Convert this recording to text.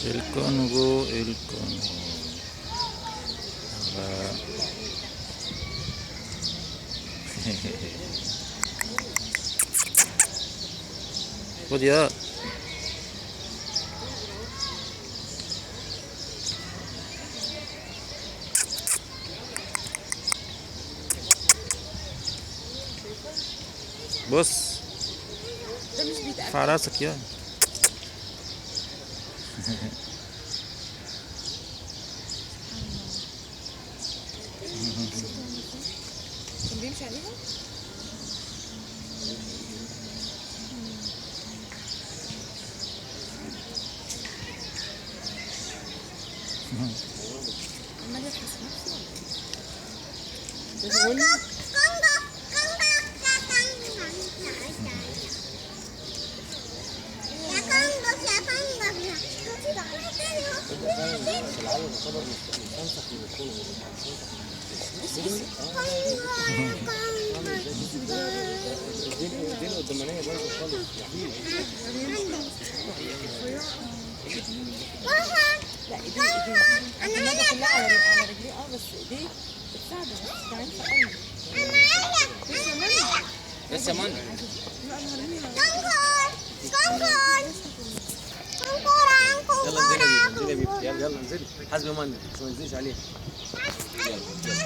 الكونغو الكونغو. الله. خد يا بص ده مش بيتأكل. ارفع راسك يا كان بيمشي عليها. عمال يحس نفسه ولا ايه؟ الدين القدامانية برضه خالص لا ايديه النضة كلها على رجليه بس ايديه بتساعده بس ده هينفع قوي. بس يا مان يلا انزلي يلا انزلي حاسبي يا مان عشان ما تنزليش عليها. يلا